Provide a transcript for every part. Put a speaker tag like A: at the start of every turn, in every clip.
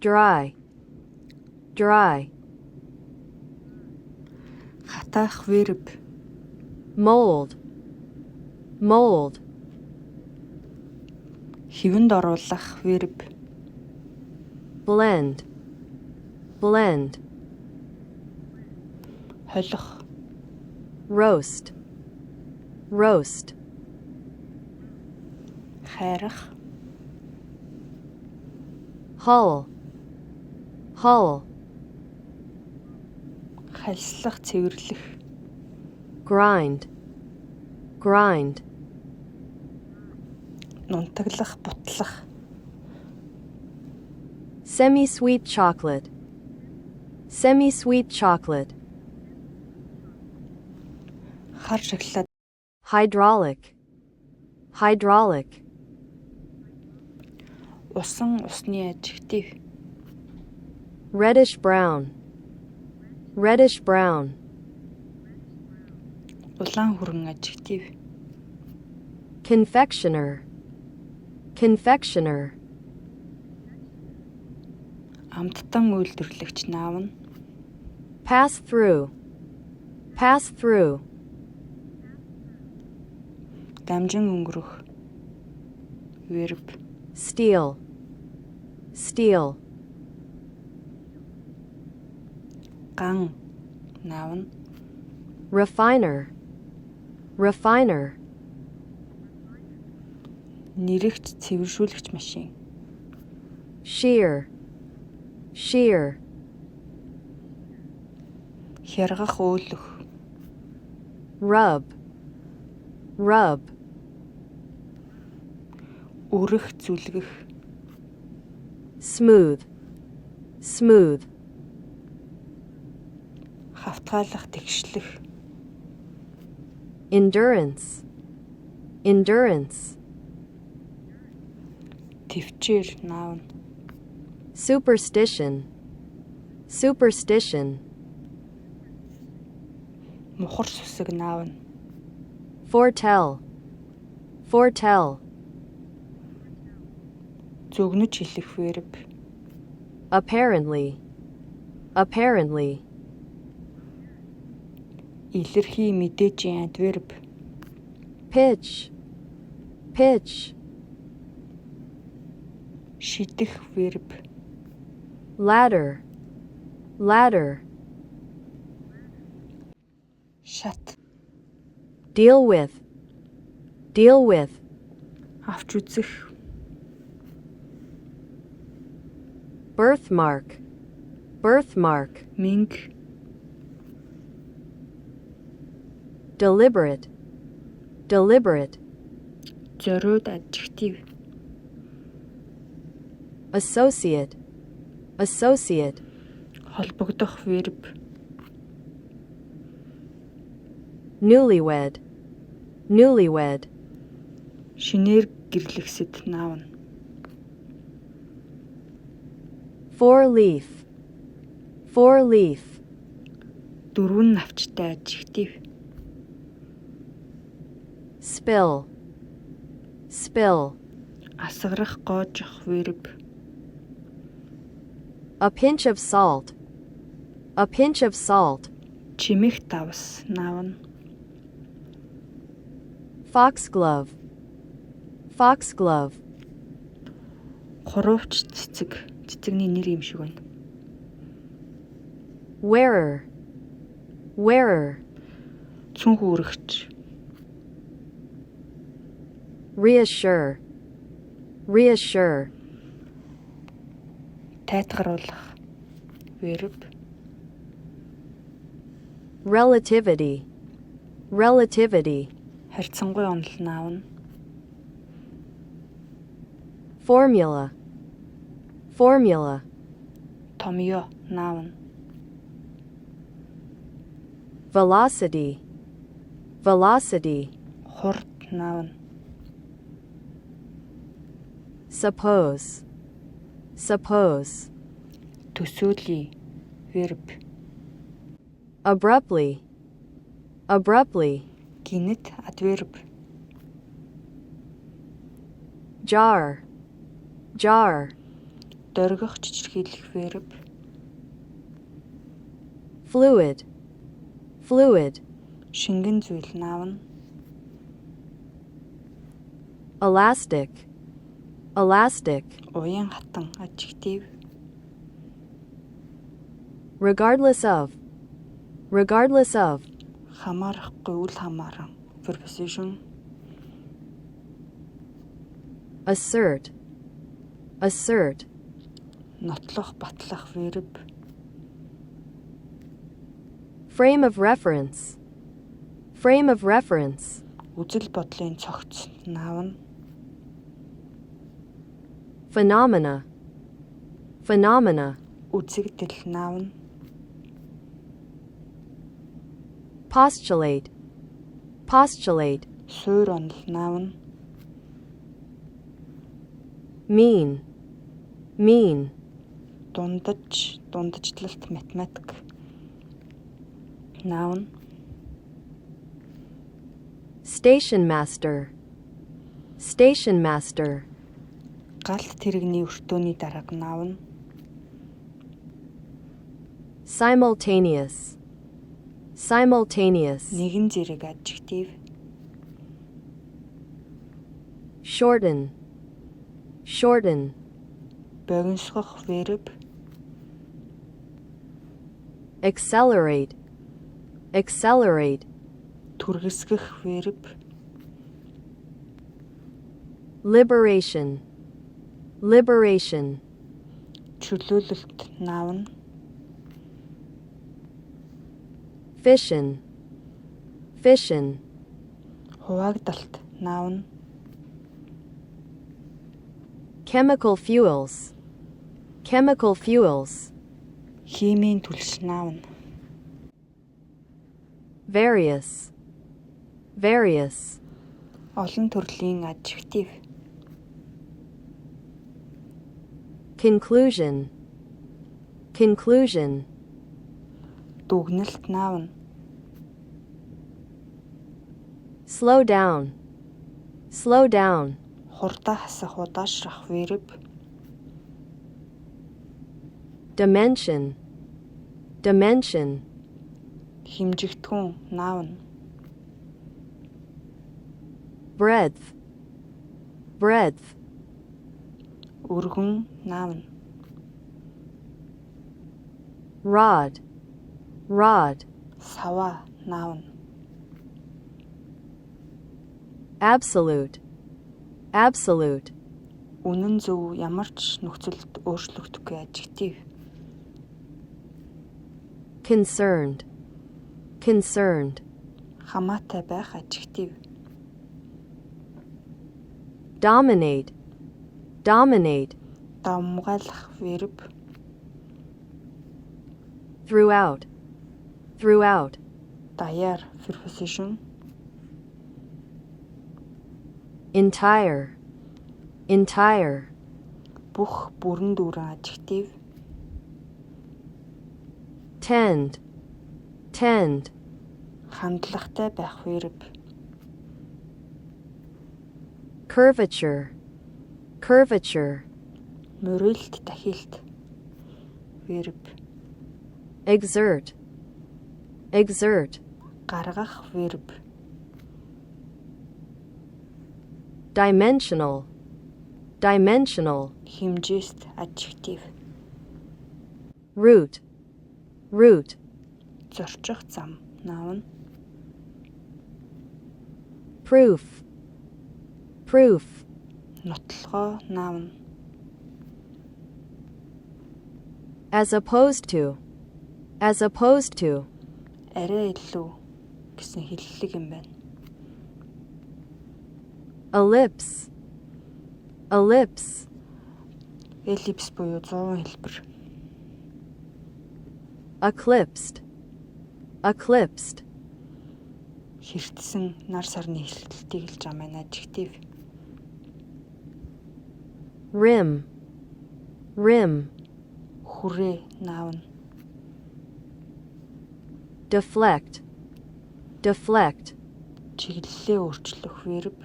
A: dry, dry.
B: Хатаах verb.
A: Mold, mold.
B: Хивэнд оруулах verb.
A: Blend, blend.
B: Холих.
A: Roast, roast.
B: Хайрах.
A: Hull, hull.
B: Хальслах, цэвэрлэх.
A: Grind, grind.
B: Нунтаглах, бутлах.
A: Semi-sweet chocolate, semi-sweet chocolate.
B: Хар шоколад.
A: Hydraulic, hydraulic.
B: Усан, усны adjective.
A: Reddish brown, reddish brown.
B: Улаан хүрэн adjective.
A: Confectioner, confectioner.
B: Амттан үйлдвэрлэгч noun.
A: Pass through, pass through.
B: Дамжин өнгөрөх. Verb.
A: Steel, steel.
B: Ган noun.
A: Refiner, refiner.
B: Нэрэгч, цэвэршүүлэгч машин.
A: Shear, shear.
B: Хяргах, өөлөх.
A: Rub, rub.
B: Үрэх, зүлгэх.
A: Smooth, smooth.
B: Хавтгаалах, тэгшлэх.
A: Endurance, endurance.
B: Төвчээр noun.
A: Superstition, superstition.
B: Мухар сүсэг noun.
A: Foretell, foretell.
B: Зүгнэж хэлэх verb.
A: Apparently, apparently.
B: Илэрхий, мэдээжийн adverb.
A: Pitch, pitch.
B: Шидэх verb.
A: Ladder, ladder.
B: Шат.
A: Deal with, deal with.
B: Авч үзэх.
A: Birthmark, birthmark.
B: Минг.
A: Deliberate, deliberate.
B: Зориуд adjective.
A: Associate, associate.
B: Холбогдох verb.
A: Newlywed, newlywed.
B: Шинээр гэрлэхсэд noun.
A: Four leaf, four leaf.
B: Дөрвөн навчтай adjective.
A: Spill, spill.
B: Асгарах, гоожих verb.
A: A pinch of salt, a pinch of salt.
B: Чимэх давс noun.
A: Foxglove, foxglove.
B: Хуруувч цэцэг. Цэцэгний нэр юм шиг байна.
A: Wearer, wearer.
B: Цүнх үүрэгч.
A: Reassure, reassure.
B: Тайтгаруулах verb.
A: Relativity, relativity.
B: Харьцангуй онол noun.
A: Formula, formula.
B: Томьёо noun.
A: Velocity, velocity.
B: Хурд noun.
A: Suppose, suppose.
B: Төсөөлье verb.
A: Abruptly, abruptly.
B: Гинэт adverb.
A: Jar, jar.
B: Дөргих чичирхийлэх verb.
A: Fluid. Fluid.
B: Шингэн зүйл noun.
A: Elastic. Elastic.
B: Уян хатан adjective.
A: Regardless of. Regardless of.
B: Хамаарахгүй үл хамааран preposition.
A: Assert. Assert.
B: Нотлох батлах verb.
A: Frame of reference. Frame of reference.
B: Үзэл бодлын цогц noun.
A: Phenomena. Phenomena.
B: Үзэгдэл noun.
A: Postulate. Postulate.
B: Суур онол noun.
A: Mean. Mean.
B: Дундажлалт математик noun.
A: Station master. Station master.
B: Галт тэрэгний өртөөний дарга noun.
A: Simultaneous. Simultaneous.
B: Нэгэн зэрэг adjective.
A: Shorten. Shorten.
B: Богиносгох verb.
A: Accelerate. Accelerate.
B: Түргэсгэх verb.
A: Liberation. Liberation.
B: Чөлөөлөлт noun.
A: Fission. Fission.
B: Хуваагдалт noun.
A: Chemical fuels. Chemical fuels.
B: Химийн түлш noun.
A: Various. Various.
B: Олон төрлийн adjective.
A: Conclusion. Conclusion.
B: Дүгнэлт noun.
A: Slow down. Slow down.
B: Хурдан хасах удаашрах verb.
A: Dimension. Dimension.
B: Химжигдэхүүн noun.
A: Breadth. Breadth.
B: Өргөн noun.
A: Rod. Rod.
B: Сава noun.
A: Absolute. Absolute.
B: Үнэн зөв ямар ч нөхцөлд өөрчлөгдөхгүй adjective.
A: Concerned. Concerned.
B: Хамаатай байх adjective.
A: Dominate. Dominate.
B: Давмгайлах verb.
A: Throughout. Throughout.
B: Даяар preposition.
A: Entire. Entire.
B: Бүх бүрэн дүүрэн adjective.
A: Tend. Tend.
B: Хандлагатай байх verb.
A: Curvature. Curvature.
B: Мөрөөлт дахилт verb.
A: Exert. Exert.
B: Гаргах verb.
A: Dimensional. Dimensional.
B: Химжээст adjective.
A: Root. Root.
B: Зорчих зам noun.
A: Proof. Proof.
B: Нотлохоо noun.
A: As opposed to. As opposed to.
B: Арай илүү гэсэн хэллэг юм байна.
A: Ellipse. Ellipse.
B: Ellipse буюу 100 хэлбэр.
A: Eclipsed. Eclipsed.
B: Хэртсэн нар сарны хэлтэлтийг хэлж байгаа маань adjective.
A: Rim. Rim.
B: Хүрээ noun.
A: Deflect. Deflect.
B: Чиглэлээ өөрчлөх verb.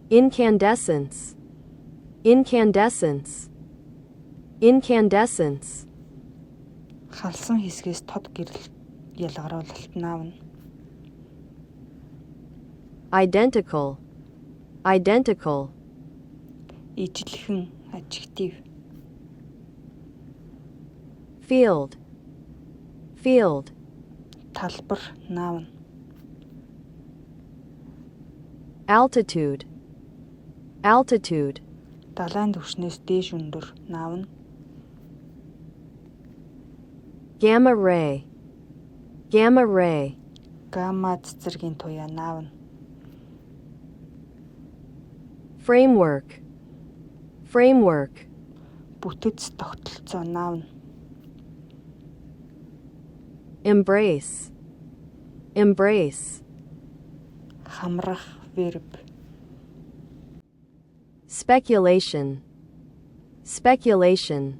A: Incandescence. Incandescence. Incandescence.
B: Халсан хэсгээс тод гэрэл ялгаруулалт наавна.
A: Identical. Identical.
B: Ижилхэн adjective.
A: Field. Field.
B: Талбар noun.
A: Altitude. Altitude.
B: Далайн түвшнээс дээш өндөр noun.
A: Gamma ray. Gamma ray.
B: Гамма цэцэргийн туяа noun.
A: Framework. Framework.
B: Бүтэц тогтолцоо noun.
A: Embrace. Embrace.
B: Хамрах verb.
A: Speculation. Speculation.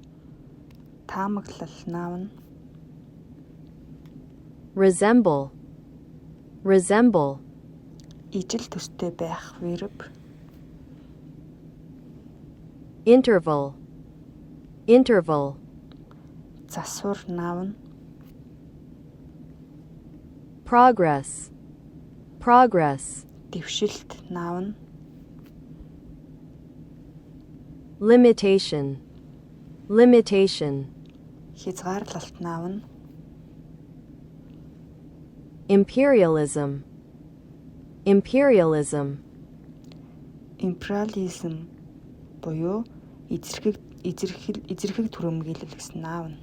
B: Таамаглал noun.
A: Resemble. Resemble.
B: Ижил төстэй байх verb.
A: Interval. Interval.
B: Засвар noun.
A: Progress. Progress.
B: Дэвшилт noun.
A: Limitation. Limitation.
B: Хязгаарлалт noun.
A: Imperialism. Imperialism.
B: Imperialism буюу эзэрхэг түрэмгийлэл гэсэн noun.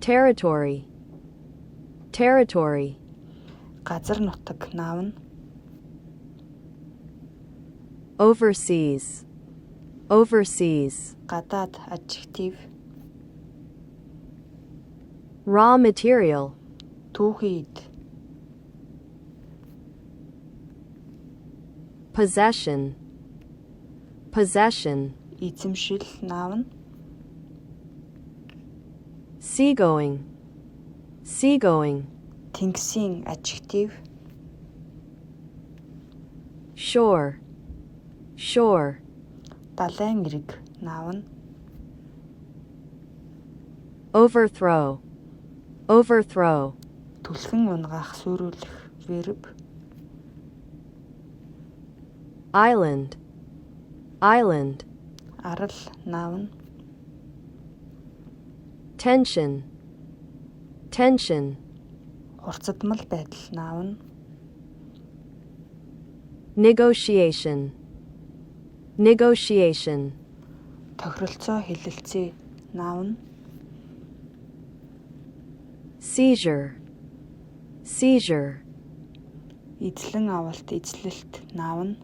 A: Territory. Territory.
B: Газар нутаг noun.
A: Overseas. Overseas.
B: Гадаад adjective.
A: Raw material.
B: Түүхийд.
A: Possession. Possession.
B: Эзэмшил noun.
A: Seagoing. Seagoing.
B: Тэнгисийн adjective.
A: Shore. Shore.
B: Далайн эрэг noun.
A: Overthrow. Overthrow.
B: Түлхэн унгаах сүрүүлэх verb.
A: Island. Island.
B: Арал noun.
A: Tension. Tension.
B: Хурцдмал байдал noun.
A: Negotiation. Negotiation.
B: Тохиролцоо хэлэлцээ noun.
A: Seizure. Seizure.
B: Эзлэн авалт эзлэлт noun.